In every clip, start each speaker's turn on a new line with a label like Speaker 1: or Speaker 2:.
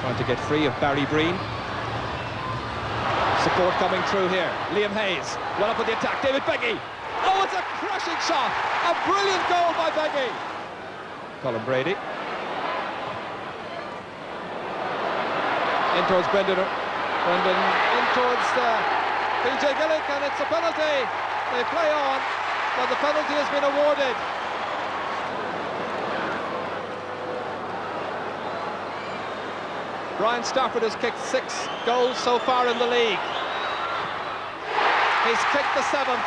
Speaker 1: Trying to get free of Barry Breen. Support coming through here. Liam Hayes, well up with the attack. David Beggy. Oh, it's a crushing shot. A brilliant goal by Beggy. Colin Brady. In towards Brendan in towards PJ Gillick, and it's a penalty. They play on, but the penalty has been awarded. Brian Stafford has kicked 6 goals so far in the league. He's kicked the 7th.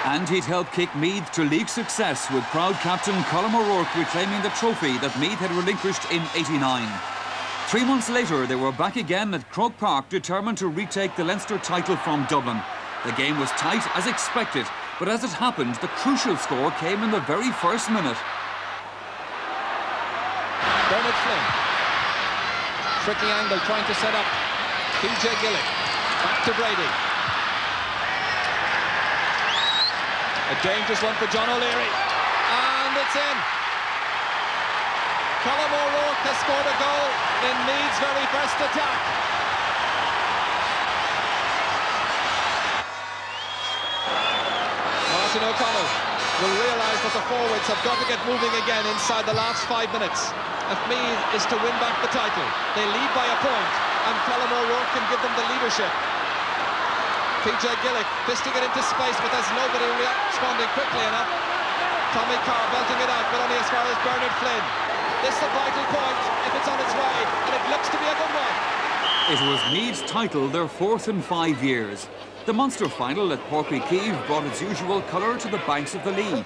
Speaker 2: And he'd helped kick Meath to league success, with proud captain Colm O'Rourke reclaiming the trophy that Meath had relinquished in '89. 3 months later, they were back again at Croke Park, determined to retake the Leinster title from Dublin. The game was tight as expected, but as it happened, the crucial score came in the very first minute.
Speaker 1: Bernard Flynn. Tricky angle, trying to set up PJ Gillick. Back to Brady. A dangerous one for John O'Leary. And it's in. Colm O'Rourke has scored a goal in Meath's very first attack. Martin O'Connell will realise that the forwards have got to get moving again inside the last 5 minutes. If Meath is to win back the title, they lead by a point, and Colm O'Rourke can give them the leadership. PJ Gillick fisting it into space, but there's nobody responding quickly enough. Tommy Carr belting it out, but only as far as Bernard Flynn. This is a vital point if it's on its way, and it looks to be a good one.
Speaker 2: It was Meath's title, their 4th in 5 years. The Munster final at Páirc Uí Chaoimh brought its usual colour to the banks of the Lee.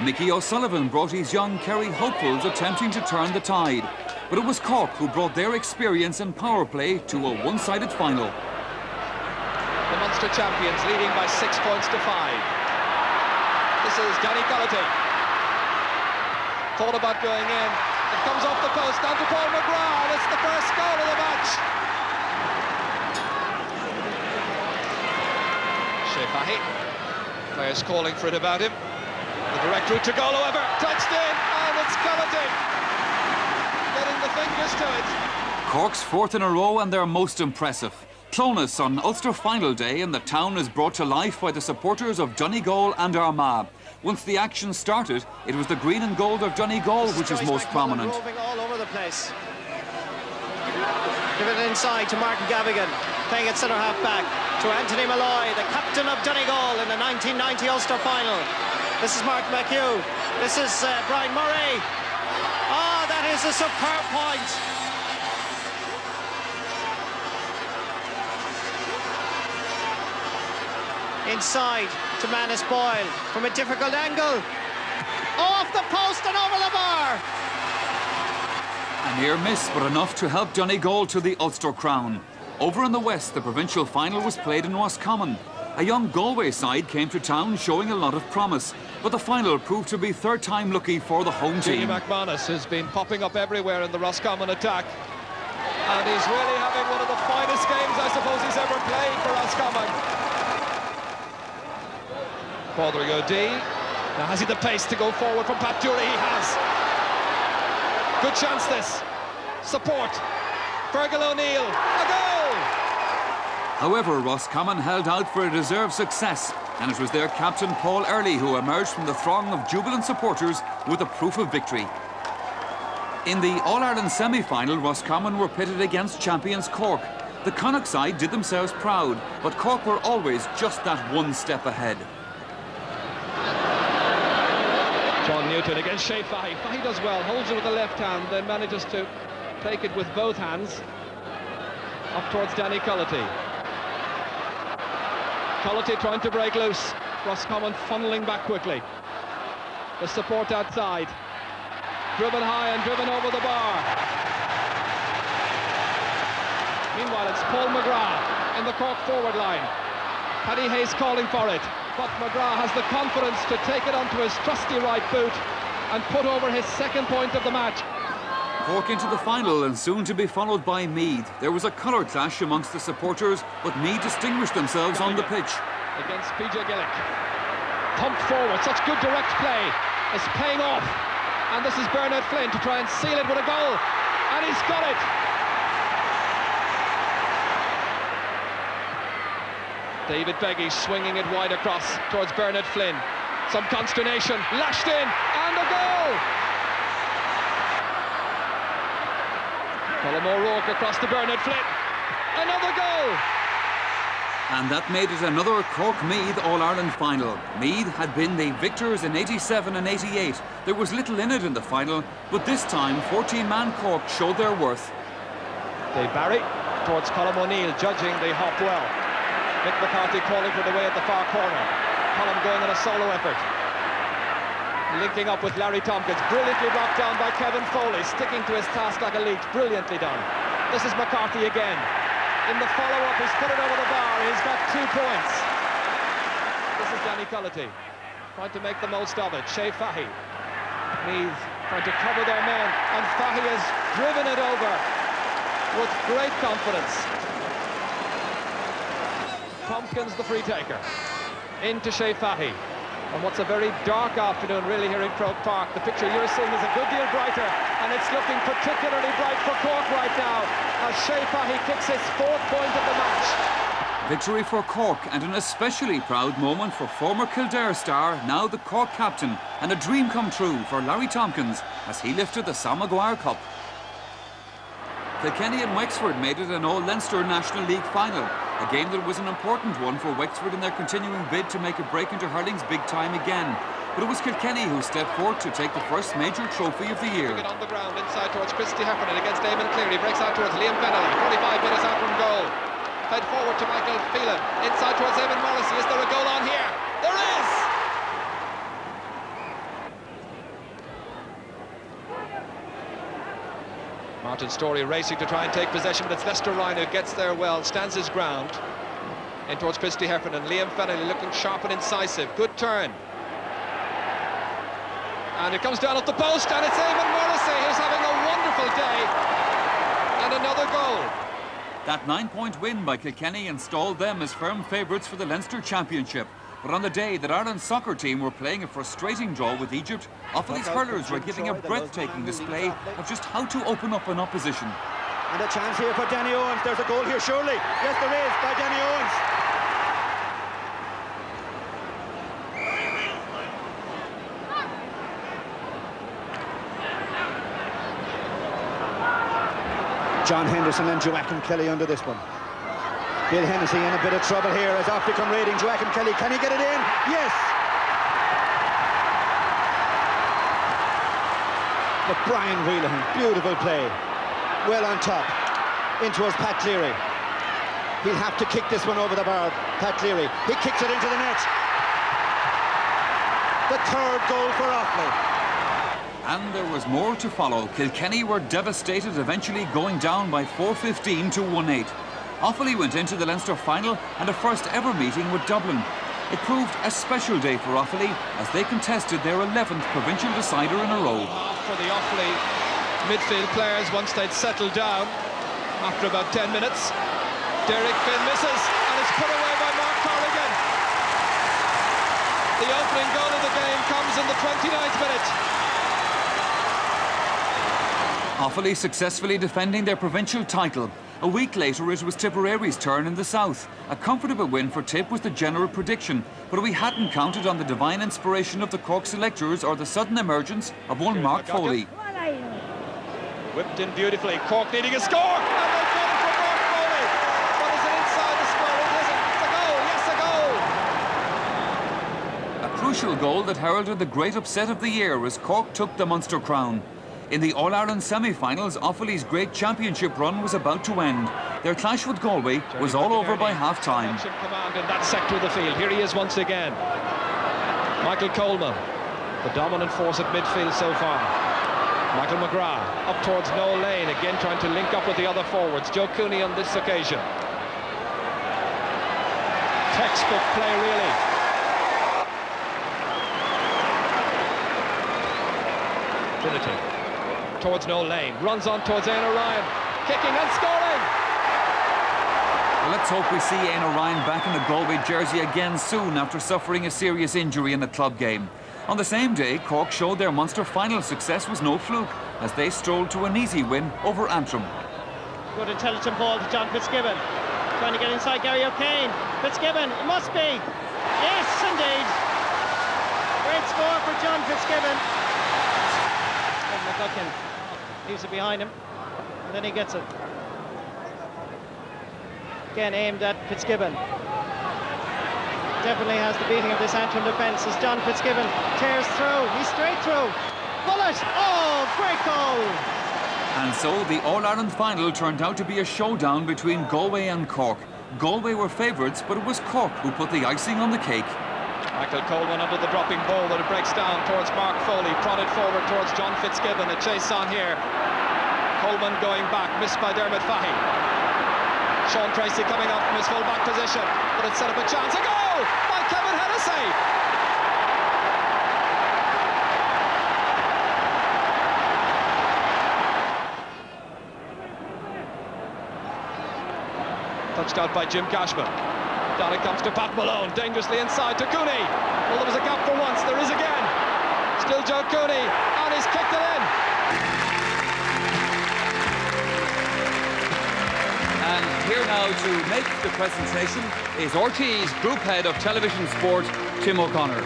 Speaker 2: Mickey O'Sullivan brought his young Kerry hopefuls attempting to turn the tide. But it was Cork who brought their experience and power play to a one-sided final.
Speaker 1: The Munster champions leading by 6 points to 5. This is Danny Cullity. Thought about going in. It comes off the post, down to Paul McGrath, and it's the first goal of the match. Shea Fahy. Players calling for it about him. The direct route to goal, however, touched in, and it's Cullity getting the fingers to it.
Speaker 2: Cork's 4th in a row and their most impressive. Clonus on Ulster final day, and the town is brought to life by the supporters of Donegal and Armagh. Once the action started, it was the green and gold of Donegal which is most prominent.
Speaker 3: Roving all over the place. Give it inside to Martin Gavigan, playing at centre half back to Anthony Malloy, the captain of Donegal in the 1990 Ulster final. This is Mark McHugh. This is Brian Murray. Oh, that is a superb point. Inside to Manus Boyle from a difficult angle. Off the post and over the bar.
Speaker 2: A near miss, but enough to help Donegal to the Ulster crown. Over in the west, the provincial final was played in Roscommon. A young Galway side came to town showing a lot of promise, but the final proved to be third time lucky for the home team.
Speaker 1: Jimmy McManus has been popping up everywhere in the Roscommon attack, and he's really having one of the finest games I suppose he's ever played for Roscommon. Padraig O'Dea. Now has he the pace to go forward from Pat Dury? He has. Good chance this. Support. Fergal O'Neill. A goal!
Speaker 2: However, Roscommon held out for a deserved success, and it was their captain Paul Early who emerged from the throng of jubilant supporters with a proof of victory. In the All-Ireland semi-final, Roscommon were pitted against champions Cork. The Connacht side did themselves proud, but Cork were always just that one step ahead.
Speaker 1: John Newton against Shea Fahy. Fahy does well, holds it with the left hand, then manages to take it with both hands up towards Danny Cullity. Cullity trying to break loose. Roscommon funneling back quickly. The support outside. Driven high and driven over the bar. Meanwhile, it's Paul McGrath in the Cork forward line. Paddy Hayes calling for it, but McGrath has the confidence to take it onto his trusty right boot and put over his second point of the match.
Speaker 2: Cork into the final and soon to be followed by Meath. There was a colour clash amongst the supporters, but Meath distinguished themselves on the pitch.
Speaker 1: Against PJ Gillick. Pumped forward, such good direct play. It's paying off. And this is Bernard Flynn to try and seal it with a goal. And he's got it. David Beggy swinging it wide across towards Bernard Flynn. Some consternation, lashed in, and a goal! Colm O'Rourke across to Bernard Flynn. Another goal!
Speaker 2: And that made it another Cork-Meath All-Ireland final. Meath had been the victors in 87 and 88. There was little in it in the final, but this time 14-man Cork showed their worth.
Speaker 1: Dave Barry towards Colm O'Neill, judging the hop well. Mick McCarthy calling for the way at the far corner. Colm going on a solo effort. Linking up with Larry Tompkins. Brilliantly blocked down by Kevin Foley, sticking to his task like a leech. Brilliantly done. This is McCarthy again. In the follow-up, he's put it over the bar. He's got 2 points. This is Danny Cullity trying to make the most of it. Shea Fahy. Meath trying to cover their men, and Fahy has driven it over with great confidence. Tompkins, the free taker. Into Shea Fahy. And what's a very dark afternoon, really, here in Croke Park. The picture you're seeing is a good deal brighter, and it's looking particularly bright for Cork right now, as Shea Fahy kicks his 4th point of the match.
Speaker 2: Victory for Cork, and an especially proud moment for former Kildare star, now the Cork captain, and a dream come true for Larry Tompkins as he lifted the Sam Maguire Cup. Kilkenny and Wexford made it an All-Leinster National League final, a game that was an important one for Wexford in their continuing bid to make a break into hurling's big time again. But it was Kilkenny who stepped forward to take the first major trophy of the year.
Speaker 1: On the ground, inside towards Christy Heffernan against Damon Cleary, breaks out towards Liam Fennelly, 45 minutes out from goal. Fed forward to Michael Phelan, inside towards Eamon Morrissey. Is there a goal on here? There is! Martin Storey racing to try and take possession, but it's Lester Ryan who gets there well, stands his ground. In towards Christy Heffernan, Liam Fennelly looking sharp and incisive, good turn. And it comes down at the post, and it's Eamon Morrissey who's having a wonderful day. And another goal.
Speaker 2: That 9-point win by Kilkenny installed them as firm favourites for the Leinster Championship. But on the day that Ireland's soccer team were playing a frustrating draw with Egypt, Offaly's hurlers were giving a breathtaking display of just how to open up an opposition.
Speaker 4: And a chance here for Danny Owens. There's a goal here, surely. Yes, there is, by Danny Owens. John Henderson and Joachim Kelly under this one. Bill Hennessy in a bit of trouble here as Offaly come raiding. Joachim Kelly, can he get it in? Yes! But Brian Whelan, beautiful play. Well on top. In towards Pat Cleary. He'll have to kick this one over the bar. Pat Cleary. He kicks it into the net. The 3rd goal for Offaly.
Speaker 2: And there was more to follow. Kilkenny were devastated, eventually going down by 4-15 to 1-8. Offaly went into the Leinster final and a first ever meeting with Dublin. It proved a special day for Offaly as they contested their 11th provincial decider in a row.
Speaker 1: For the Offaly midfield players once they'd settled down after about 10 minutes. Derek Finn misses, and it's put away by Mark Corrigan. The opening goal of the game comes in the 29th minute.
Speaker 2: Offaly successfully defending their provincial title. A week later it was Tipperary's turn in the south. A comfortable win for Tip was the general prediction, but we hadn't counted on the divine inspiration of the Cork selectors or the sudden emergence of one Mark Foley.
Speaker 1: Whipped in beautifully, Cork needing a score, and they've got it from Mark Foley. But is it inside the square? It isn't. It's a goal, yes, a goal.
Speaker 2: A crucial goal that heralded the great upset of the year as Cork took the Munster crown. In the All-Ireland semi-finals, Offaly's great championship run was about to end. Their clash with Galway was all over by half-time.
Speaker 1: Command in that sector of the field. Here he is once again. Michael Coleman, the dominant force at midfield so far. Michael McGrath up towards Noel Lane, again trying to link up with the other forwards. Joe Cooney on this occasion. Textbook play, really. Trinity towards Noel Lane, runs on towards Éanna Ryan, kicking and scoring!
Speaker 2: Well, let's hope we see Éanna Ryan back in the Galway jersey again soon after suffering a serious injury in a club game. On the same day, Cork showed their Munster final success was no fluke as they strolled to an easy win over Antrim.
Speaker 3: Good intelligent ball to John Fitzgibbon. trying to get inside Gary O'Kane. Fitzgibbon, it must be. Yes, indeed. Great score for John Fitzgibbon. And McGuckin leaves it behind him, and then he gets it. Again aimed at Fitzgibbon. Definitely has the beating of this Antrim defence as John Fitzgibbon tears through. He's straight through. Bullet! Oh, great goal!
Speaker 2: And so the All-Ireland final turned out to be a showdown between Galway and Cork. Galway were favourites, but it was Cork who put the icing on the cake.
Speaker 1: Michael Coleman under the dropping ball, but it breaks down towards Mark Foley, prodded forward towards John Fitzgibbon. A chase on here. Coleman going back, missed by Dermot Fahy. Sean Tracy coming up from his full-back position, but it set up a chance. A goal by Kevin Hennessy! Touched out by Jim Cashman. Down it comes to Pat Malone, dangerously inside to Cooney. Well, there was a gap for once, there is again. Still Joe Cooney, and he's kicked it in.
Speaker 2: And here now to make the presentation is RTÉ's Group Head of Television Sport, Tim O'Connor.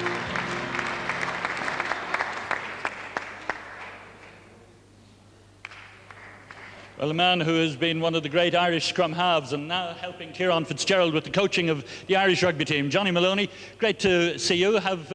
Speaker 5: Well, a man who has been one of the great Irish scrum halves and now helping Kieran Fitzgerald with the coaching of the Irish rugby team. Johnny Maloney, great to see you. Have